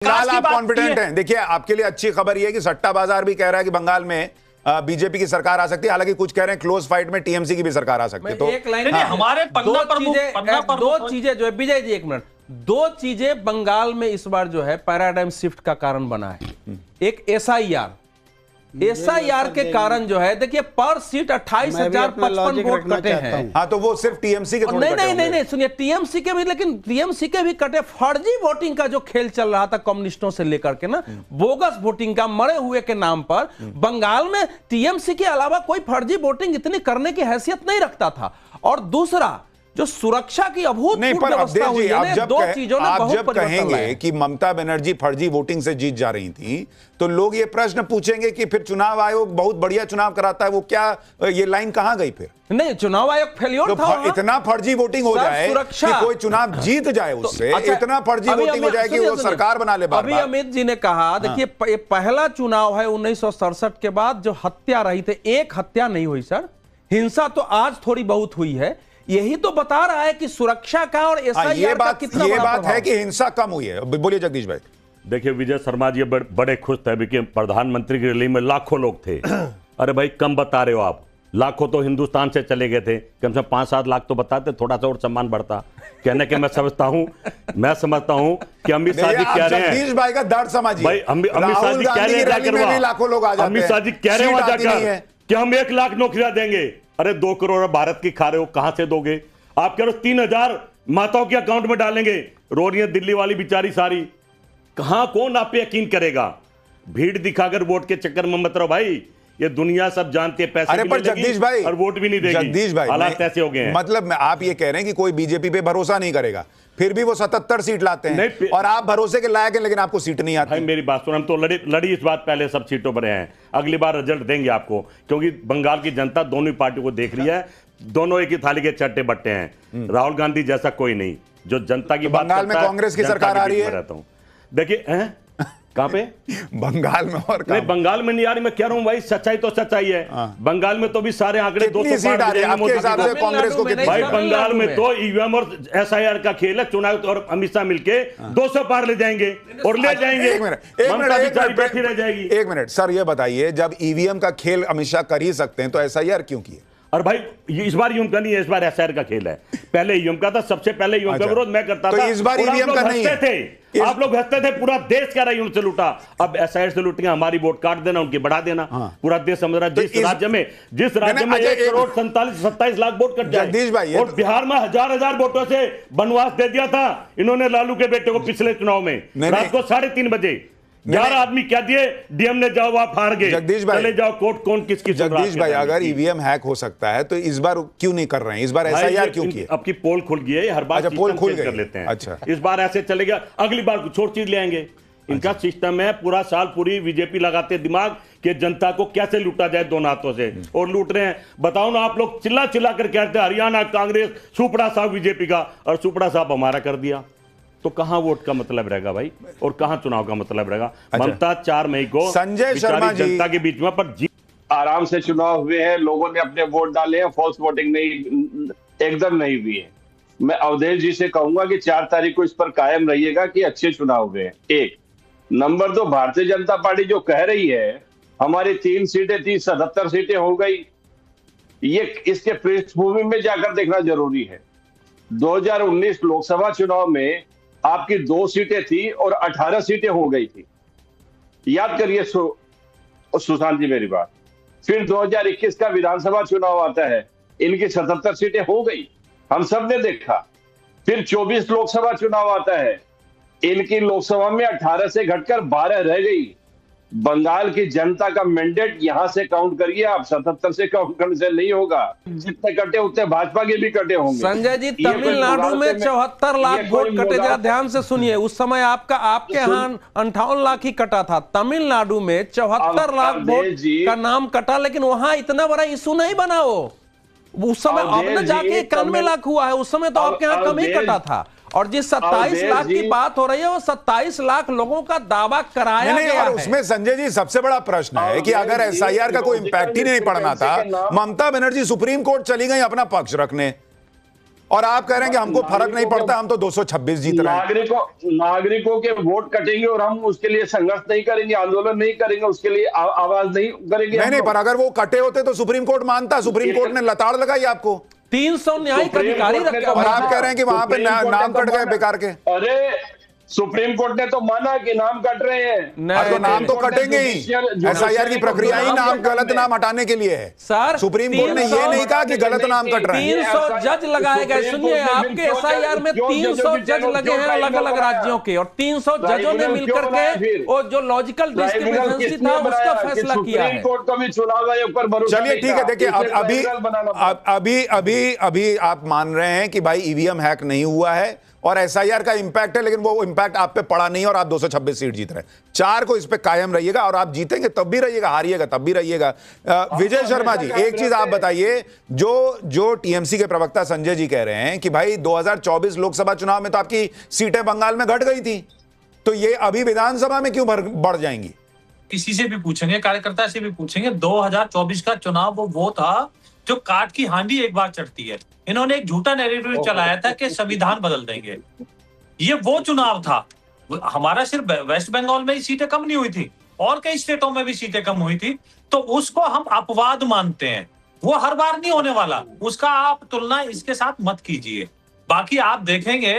बंगाल आप कॉन्फिडेंट हैं? देखिए, आपके लिए अच्छी खबर यह है कि सट्टा बाजार भी कह रहा है कि बंगाल में बीजेपी की सरकार आ सकती है। हालांकि कुछ कह रहे हैं क्लोज फाइट में टीएमसी की भी सरकार आ सकती है। तो एक लाइन हमारे दो चीजें जो है, विजय जी एक मिनट, दो चीजें बंगाल में इस बार जो है पैराडाइम शिफ्ट का कारण बना है। एक एसआईआर के कारण जो है, देखिए पर सीट 28,055 वोट कटे हैं। हाँ, तो वो सिर्फ टीएमसी के थोड़े कटे होंगे। नहीं सुनिए, टीएमसी के भी, लेकिन टीएमसी के भी कटे। फर्जी वोटिंग का जो खेल चल रहा था कम्युनिस्टों से लेकर के ना, बोगस वोटिंग का, मरे हुए के नाम पर बंगाल में टीएमसी के अलावा कोई फर्जी वोटिंग इतनी करने की हैसियत नहीं रखता था। और दूसरा, जो सुरक्षा की अभूतपूर्व व्यवस्था हुई है, दो चीजों ने बहुत जब कहेंगे कि ममता बनर्जी फर्जी वोटिंग से जीत जा रही थी, तो लोग ये प्रश्न पूछेंगे कि फिर चुनाव आयोग बहुत बढ़िया चुनाव कराता है, वो क्या ये लाइन कहां गई? फिर नहीं, चुनाव आयोग फेल्योर था। इतना फर्जी वोटिंग हो जाए कि कोई चुनाव जीत जाए उससे, इतना फर्जी वोटिंग हो जाए कि वो सरकार बना ले। अभी अमित जी ने कहा, देखिए पहला चुनाव है 1967 के बाद जो हत्या रही थी, एक हत्या नहीं हुई सर। हिंसा तो आज थोड़ी बहुत हुई है। यही तो बता रहा है कि सुरक्षा का और एसआईआर का कितना बड़ा बात है कि हिंसा कम हुई है। बोलिए जगदीश भाई। देखिए विजय शर्मा जी बड़े खुश थे कि प्रधानमंत्री की रैली में लाखों लोग थे। अरे भाई कम बता रहे हो आप, लाखों तो हिंदुस्तान से चले गए थे, कम से कम 5-7 लाख तो बताते, थोड़ा सा और सम्मान बढ़ता। कहने के मैं समझता हूं कि अमित शाह जी कह रहे हैं, जगदीश भाई का दर्द समझिए भाई अमित शाह जी कह रहे हैं, लाखों लोग आ जाते हैं। अमित शाह जी कह रहे हैं वहां जाकर कि हम 1 लाख नौकरियां देंगे। अरे 2 करोड़ भारत की खा रहे हो, कहां से दोगे? आप कह रहे हो 3,000 माताओं के अकाउंट में डालेंगे, रो रही है दिल्ली वाली बेचारी सारी। कहां कौन आप पे यकीन करेगा? भीड़ दिखाकर वोट के चक्कर में मत रहो भाई, ये दुनिया सब जानते हैं पैसे। अरे पर जगदीश भाई, और वोट भी नहीं देगी। जगदीश भाई, हालात ऐसे हो गए हैं। मतलब आप ये कह रहे हैं कि कोई बीजेपी पे भरोसा नहीं करेगा, फिर भी वो 77 सीट लाते हैं और आप भरोसे के लायक हैं, लेकिन आपको सीट नहीं आती। भाई मेरी बात सुन, हम तो लड़ी इस बात पहले सब सीटों पर हैं। अगली बार रिजल्ट देंगे आपको, क्योंकि बंगाल की जनता दोनों पार्टी को देख रही है। दोनों एक ही थाली के चट्टे बट्टे हैं। राहुल गांधी जैसा कोई नहीं जो जनता की बात बंगाल में कांग्रेस की सरकार आ रही है। देखिए कहां पे? बंगाल में। और नहीं, बंगाल में नहीं आ रही। मैं कह रहा हूं भाई, सच्चाई तो सच्चाई है। बंगाल में तो भी सारे आंकड़े 200 सीट आ रही है आपके हिसाब से? कांग्रेस को कितनी? भाई बंगाल में तो ईवीएम और एसआईआर का खेल है। चुनाव और अमित शाह मिलके 200 पार ले जाएंगे और ले जाएंगे। बैठी रह जाएगी। 1 मिनट सर, ये बताइए, जब ईवीएम का खेल अमित शाह कर ही सकते हैं तो एसआईआर क्यों किए? और भाई इस बार ईवीएम का नहीं है, इस बार एसआईआर का खेल है। पहले ईवीएम का था, सबसे पहले ईवीएम का विरोध मैं करता था। तो इस बार ईवीएम का नहीं है। आप लोग हंसते थे, पूरा देश कह रहा है उनसे लूटा। अब एसआईआर से लूटेंगे, हमारी वोट काट देना, उनकी बढ़ा देना। पूरा देश समझ रहा है। जिस राज्य में 1,47,27 लाख वोट कट जाए, और बिहार में हजार वोटों से वनवास दे दिया था इन्होंने लालू के बेटे को पिछले चुनाव में। रात को 3:30 बजे 11 आदमी क्या दिए, डीएम ने जाओ आप हार गए, जगदीश भाई चले जाओ कोर्ट। कौन किसकी? जगदीश भाई, अगर ईवीएम हैक हो सकता है तो इस बार क्यों नहीं कर रहे हैं? इस बार एसआईआर क्यों किए? आपकी पोल खुल गई है, हर बार पोल खुल कर लेते हैं। अच्छा, इस बार ऐसे चलेगा, अगली बार कुछ और चीज ले आएंगे। इनका सिस्टम है, पूरा साल पूरी बीजेपी लगाते दिमाग कि जनता को कैसे लूटा जाए दोनों हाथों से, और लूट रहे हैं। बताओ ना, आप लोग चिल्ला चिल्ला कर कहते हैं हरियाणा कांग्रेस सुपड़ा साहब बीजेपी का, और सुपड़ा साहब हमारा कर दिया। तो कहां वोट का मतलब रहेगा भाई, और कहां चुनाव का मतलब रहेगा? ममता 4 मई को संजय शर्मा जी जनता के बीच में पर आराम से चुनाव हुए हैं, लोगों ने अपने वोट डाले हैं, फॉल्स वोटिंग नहीं, एकदम नहीं हुई है। मैं अवधेश जी से कहूंगा कि 4 तारीख को इस पर कायम रहिएगा कि अच्छे चुनाव हुए हैं। 1 नंबर 2, भारतीय जनता पार्टी जो कह रही है हमारी 3 सीटें थी, 77 सीटें हो गई, ये इसके पृष्ठभूमि में जाकर देखना जरूरी है। 2019 लोकसभा चुनाव में आपकी 2 सीटें थी और 18 सीटें हो गई थी, याद करिए सुशांत जी मेरी बात। फिर 2021 का विधानसभा चुनाव आता है, इनकी 77 सीटें हो गई, हम सब ने देखा। फिर 24 लोकसभा चुनाव आता है, इनकी लोकसभा में 18 से घटकर 12 रह गई। बंगाल की जनता का मैंडेट यहां से काउंट करिए आप, 77 से काउंट करने से नहीं होगा। जितने कटे उतने भाजपा के भी कटे होंगे। संजय जी, तमिलनाडु में 74 लाख वोट कटे। जरा ध्यान से सुनिए, उस समय आपके यहाँ 58 लाख ही कटा था। तमिलनाडु में 74 लाख वोट का नाम कटा, लेकिन वहां इतना बड़ा इशू नहीं बना वो उस समय। अब न जाके 91 लाख हुआ है, उस समय तो आपके यहाँ कम ही कटा था। और जिस 27 लाख की बात हो रही है, वो 27 लाख लोगों का दावा कराया गया है। उसमें संजय जी सबसे बड़ा प्रश्न है कि अगर एसआईआर का कोई इंपैक्ट ही नहीं पड़ना था, ममता बनर्जी सुप्रीम कोर्ट चली गई अपना पक्ष रखने। और आप कह रहे हैं कि हमको फर्क नहीं पड़ता, हम तो 226 जीत रहे हैं। नागरिकों के वोट कटेंगे और हम उसके लिए संघर्ष नहीं करेंगे, आंदोलन नहीं करेंगे, उसके लिए आवाज नहीं करेंगे। नहीं, पर अगर वो कटे होते तो सुप्रीम कोर्ट मानता। सुप्रीम कोर्ट ने लताड़ लगाई आपको। 300 न्यायिक अधिकारी रखे और आप कह रहे हैं कि वहां पे नाम कट गए बेकार के। अरे सुप्रीम कोर्ट ने तो माना कि नाम कट रहे हैं। तो नाम तो कटेंगे ही, एसआईआर की प्रक्रिया ही नाम गलत नाम हटाने के लिए है। सर, सुप्रीम कोर्ट ने ये नहीं कहा कि गलत नाम कट रहे हैं। 300 जज लगाए गए। सुनिए, आपके एसआईआर में 300 जज लगे हैं अलग अलग राज्यों के, और 300 जजों ने मिलकर के वो जो लॉजिकल डिस्क्रिमिनेंसी था उसका फैसला किया है। कोर्ट का भी चुनाव आयोग पर भरोसा। चलिए ठीक है, देखिए अभी आप मान रहे हैं कि भाई ईवीएम हैक नहीं हुआ है और एसआईआर का इंपैक्ट है, लेकिन वो इंपैक्ट आप पे पड़ा नहीं और आप 226 सीट जीत रहे हैं। 4 को इस पे कायम रहिएगा और आप जीतेंगे तब भी रहिएगा, हारिएगा तब भी रहिएगा। विजय शर्मा जी, एक चीज आप बताइए, जो टीएमसी के प्रवक्ता संजय जी कह रहे हैं कि भाई 2024 लोकसभा चुनाव में तो आपकी सीटें बंगाल में घट गई थी, तो ये अभी विधानसभा में क्यों बढ़ जाएंगी? किसी से भी पूछेंगे, कार्यकर्ता से भी पूछेंगे, 2024 का चुनाव वो था जो काट की हांडी एक बार चढ़ती है। इन्होंने एक झूठा नैरेटिव चलाया था कि संविधान बदल देंगे। ये वो चुनाव था। हमारा सिर्फ वेस्ट बंगाल में ही सीटें कम नहीं हुई थी, और कई स्टेटों में भी सीटें कम हुई थी, तो उसको हम अपवाद मानते हैं। वो हर बार नहीं होने वाला, उसका आप तुलना इसके साथ मत कीजिए। बाकी आप देखेंगे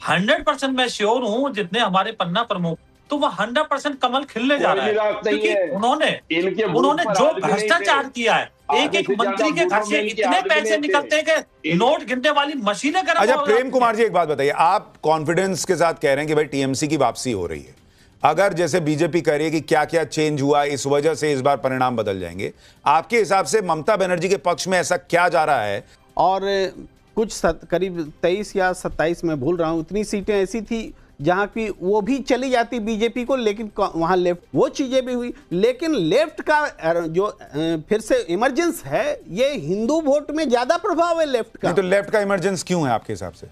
100% मैं श्योर हूं, जितने हमारे पन्ना प्रमुख, तो वो 100% कमल खिलने जा रहा है, क्योंकि उन्होंने जो भ्रष्टाचार किया है, एक मंत्री के घर से इतने पैसे निकलते हैं कि नोट गिनने वाली मशीनें गर्म। अच्छा प्रेम कुमार जी, एक बात बताइए, आप कॉन्फिडेंस के साथ कह रहे हैं कि भाई टीएमसी की वापसी हो रही है, अगर जैसे बीजेपी कह रही है कि क्या क्या चेंज हुआ, इस वजह से इस बार परिणाम बदल जाएंगे, आपके हिसाब से ममता बनर्जी के पक्ष में ऐसा क्या जा रहा है? और कुछ करीब 23 या 27 में भूल रहा हूं, उतनी सीटें ऐसी थी जहां की वो भी चली जाती बीजेपी को, लेकिन वहां लेफ्ट, वो चीजें भी हुई। लेकिन लेफ्ट का जो फिर से इमरजेंस है, ये हिंदू वोट में ज्यादा प्रभाव है लेफ्ट का। तो लेफ्ट का इमरजेंस क्यों है आपके हिसाब से?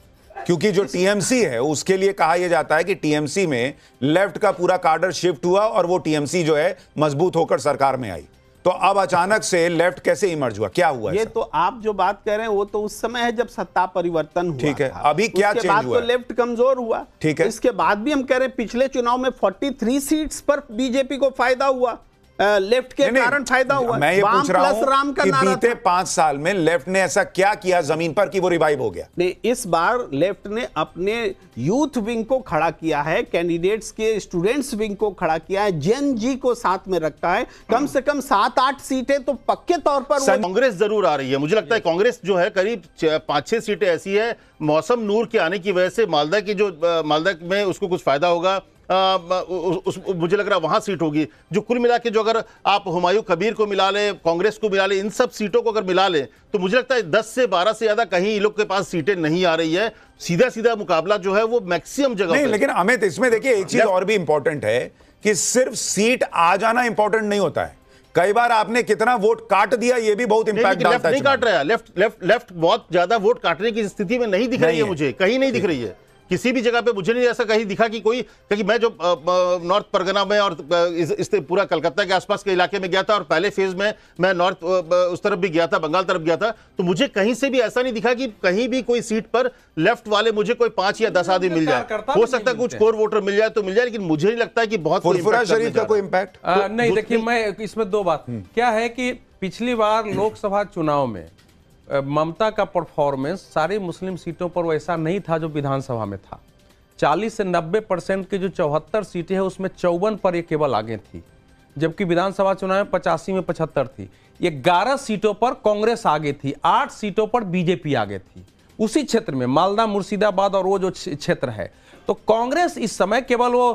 क्योंकि जो टीएमसी है उसके लिए कहा यह जाता है कि टीएमसी में लेफ्ट का पूरा कार्डर शिफ्ट हुआ और वो टीएमसी जो है मजबूत होकर सरकार में आई, तो अब अचानक से लेफ्ट कैसे इमर्ज हुआ, क्या हुआ? ये तो आप जो बात कह रहे हैं वो तो उस समय है जब सत्ता परिवर्तन हुआ। ठीक है, अभी क्या चेंज हुआ? तो लेफ्ट कमजोर हुआ। ठीक है, इसके बाद भी हम कह रहे हैं पिछले चुनाव में 43 सीट्स पर बीजेपी को फायदा हुआ, लेफ्ट के कारण फायदा हुआ। मैं ये पूछ रहा हूं कि बीते 5 साल में लेफ्ट ने ऐसा क्या किया जमीन पर कि वो रिवाइव हो गया? नहीं, इस बार लेफ्ट ने अपने यूथ विंग को खड़ा किया है, कैंडिडेट्स के स्टूडेंट्स विंग को खड़ा किया है, जेन जी को साथ में रखा है। कम से कम 7-8 सीटें तो पक्के तौर पर कांग्रेस जरूर आ रही है। मुझे लगता है कांग्रेस जो है करीब 5-6 सीटें ऐसी है, मौसम नूर के आने की वजह से मालदा की जो मालदा में उसको कुछ फायदा होगा, मुझे लग रहा है वहां सीट होगी। जो कुल मिला के जो अगर आप हुमायूं कबीर को मिला ले, कांग्रेस को मिला ले, इन सब सीटों को अगर मिला ले तो मुझे लगता है 10 से 12 से ज्यादा कहीं इन लोग के पास सीटें नहीं आ रही है। सीधा मुकाबला जो है वो मैक्सिमम जगह नहीं। लेकिन अमित, इसमें देखिए एक चीज और भी इंपॉर्टेंट है कि सिर्फ सीट आ जाना इंपॉर्टेंट नहीं होता है, कई बार आपने कितना वोट काट दिया ये भी बहुत इंपैक्ट डालता है। नहीं काट रहा है, लेफ्ट बहुत ज्यादा वोट काटने की स्थिति में नहीं दिख रही है, मुझे कहीं नहीं दिख रही है किसी भी जगह पे। मुझे नहीं ऐसा कहीं दिखा कि कोई, क्योंकि मैं जो नॉर्थ परगना में और इस पूरा कलकत्ता के आसपास के इलाके में गया था और पहले फेज में मैं नॉर्थ उस तरफ भी गया था, बंगाल तरफ गया था, तो मुझे कहीं से भी ऐसा नहीं दिखा कि कहीं भी कोई सीट पर लेफ्ट वाले मुझे कोई 5 या 10 आदमी मिल जाए। हो सकता है कुछ कोर वोटर मिल जाए तो मिल जाए, लेकिन मुझे नहीं लगता है कि बहुत फुरफुरा शरीफ का कोई इंपैक्ट नहीं। देखिए, मैं इसमें 2 बात क्या है कि पिछली बार लोकसभा चुनाव में ममता का परफॉर्मेंस सारी मुस्लिम सीटों पर वैसा नहीं था जो विधानसभा में था। 40 से 90% की जो 74 सीटें हैं उसमें 54 पर ये केवल आगे थी, जबकि विधानसभा चुनाव में 85 में 75 थी। ये 11 सीटों पर कांग्रेस आगे थी, 8 सीटों पर बीजेपी आगे थी उसी क्षेत्र में, मालदा, मुर्शिदाबाद और वो जो क्षेत्र है। तो कांग्रेस इस समय केवल वो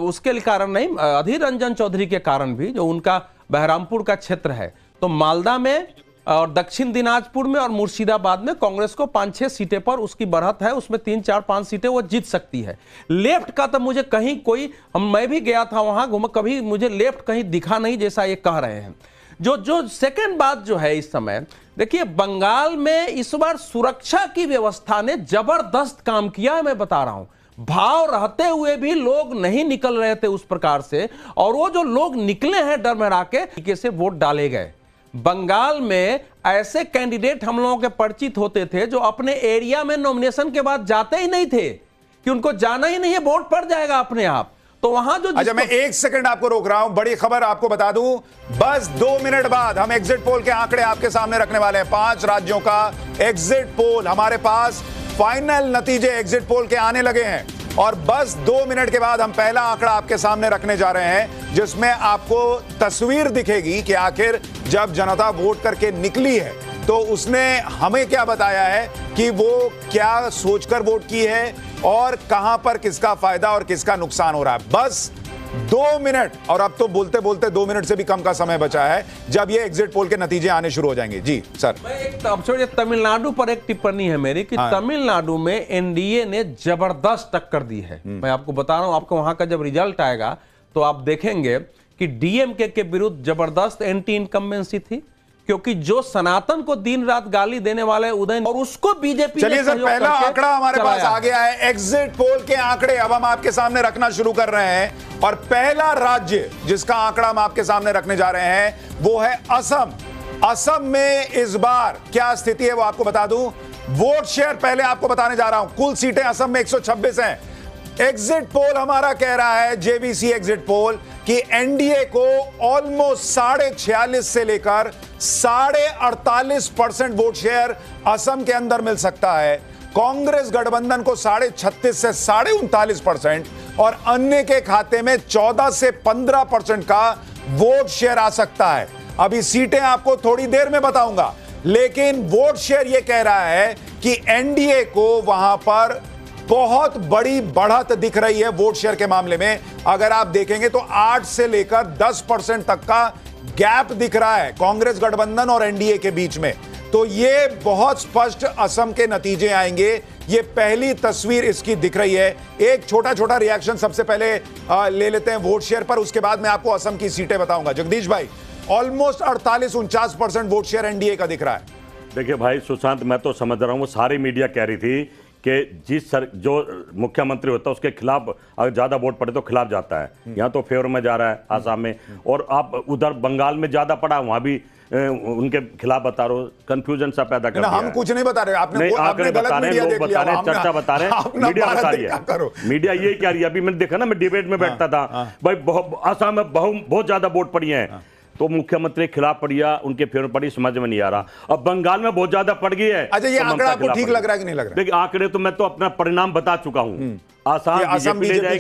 उसके कारण नहीं, अधीर रंजन चौधरी के कारण भी, जो उनका बहरामपुर का क्षेत्र है, तो मालदा में और दक्षिण दिनाजपुर में और मुर्शिदाबाद में कांग्रेस को 5-6 सीटें पर उसकी बढ़त है, उसमें 3-4-5 सीटें वो जीत सकती है। लेफ्ट का तो मुझे कहीं कोई, मैं भी गया था वहां घूम, कभी मुझे लेफ्ट कहीं दिखा नहीं जैसा ये कह रहे हैं। जो सेकंड बात जो है इस समय, देखिए बंगाल में इस बार सुरक्षा की व्यवस्था ने जबरदस्त काम किया है। मैं बता रहा हूं, भाव रहते हुए भी लोग नहीं निकल रहे थे उस प्रकार से, और वो जो लोग निकले हैं डर में रह के से वोट डाले गए। बंगाल में ऐसे कैंडिडेट हम लोगों के परिचित होते थे जो अपने एरिया में नॉमिनेशन के बाद जाते ही नहीं थे, कि उनको जाना ही नहीं है, वोट पड़ जाएगा अपने आप। तो वहां जो अच्छा, मैं 1 सेकंड आपको रोक रहा हूं, बड़ी खबर आपको बता दूं, बस 2 मिनट बाद हम एग्जिट पोल के आंकड़े आपके सामने रखने वाले हैं। 5 राज्यों का एग्जिट पोल हमारे पास, फाइनल नतीजे एग्जिट पोल के आने लगे हैं और बस 2 मिनट के बाद हम पहला आंकड़ा आपके सामने रखने जा रहे हैं, जिसमें आपको तस्वीर दिखेगी कि आखिर जब जनता वोट करके निकली है तो उसने हमें क्या बताया है कि वो क्या सोचकर वोट की है और कहां पर किसका फायदा और किसका नुकसान हो रहा है। बस 2 मिनट, और अब तो बोलते बोलते 2 मिनट से भी कम का समय बचा है जब ये एग्जिट पोल के नतीजे आने शुरू हो जाएंगे। जी सर। मैं एक तमिलनाडु पर एक टिप्पणी है मेरी कि तमिलनाडु में एनडीए ने जबरदस्त टक्कर दी है। मैं आपको बता रहा हूं, आपको वहां का जब रिजल्ट आएगा तो आप देखेंगे कि डीएमके के विरुद्ध जबरदस्त एंटी इनकम्बेंसी थी, क्योंकि जो सनातन को दिन रात गाली देने वाले उदय और उसको बीजेपी। चलिए सर, पहला आंकड़ा हमारे पास आ गया है, एग्जिट पोल के आंकड़े अब हम आपके सामने रखना शुरू कर रहे हैं और पहला राज्य जिसका आंकड़ा हम आपके सामने रखने जा रहे हैं वो है असम। असम में इस बार क्या स्थिति है वो आपको बता दूं। वोट शेयर पहले आपको बताने जा रहा हूं। कुल सीटें असम में 126 हैं। एग्जिट पोल हमारा कह रहा है, जेवीसी एग्जिट पोल, कि एनडीए को ऑलमोस्ट 46.5 से लेकर 48.5% वोट शेयर असम के अंदर मिल सकता है। कांग्रेस गठबंधन को 36.5 से 39.5% और अन्य के खाते में 14 से 15% का वोट शेयर आ सकता है। अभी सीटें आपको थोड़ी देर में बताऊंगा, लेकिन वोट शेयर यह कह रहा है कि एनडीए को वहां पर बहुत बड़ी बढ़त दिख रही है वोट शेयर के मामले में। अगर आप देखेंगे तो 8 से लेकर 10% तक का गैप दिख रहा है कांग्रेस गठबंधन और एनडीए के बीच में। तो ये बहुत स्पष्ट असम के नतीजे आएंगे। ये पहली तस्वीर इसकी दिख रही है। एक छोटा छोटा रिएक्शन सबसे पहले ले लेते हैं वोट शेयर पर, उसके बाद मैं आपको असम की सीटें बताऊंगा। जगदीश भाई, ऑलमोस्ट 48-49% वोट शेयर एनडीए का दिख रहा है। देखिए भाई सुशांत, मैं तो समझ रहा हूं वो सारी मीडिया कह रही थी कि जो मुख्यमंत्री होता है उसके खिलाफ अगर ज्यादा वोट पड़े तो खिलाफ जाता है। यहाँ तो फेवर में जा रहा है आसाम में, और आप उधर बंगाल में ज्यादा पड़ा, वहां भी उनके खिलाफ बता रहे हो। कंफ्यूजन सा पैदा कर दिया। हम कुछ नहीं बता रहे, आपने गलत मीडिया देख लिया, चर्चा बता रहे हैं, मीडिया बता रही है, मीडिया यही कह रही है। अभी मैंने देखा ना, मैं डिबेट में बैठता था भाई, आसाम में बहुत ज्यादा वोट पड़ी है, तो मुख्यमंत्री खिलाफ पड़ी या उनके फेवर पड़ी समझ में नहीं आ रहा। अब बंगाल में बहुत ज्यादा पड़ गई है। अच्छा, ये आंकड़ा आपको ठीक लग रहा है कि नहीं लग रहा है? देखिए आंकड़े तो मैं तो अपना परिणाम बता चुका हूं। आसाम बीजेपी ले जाएगी।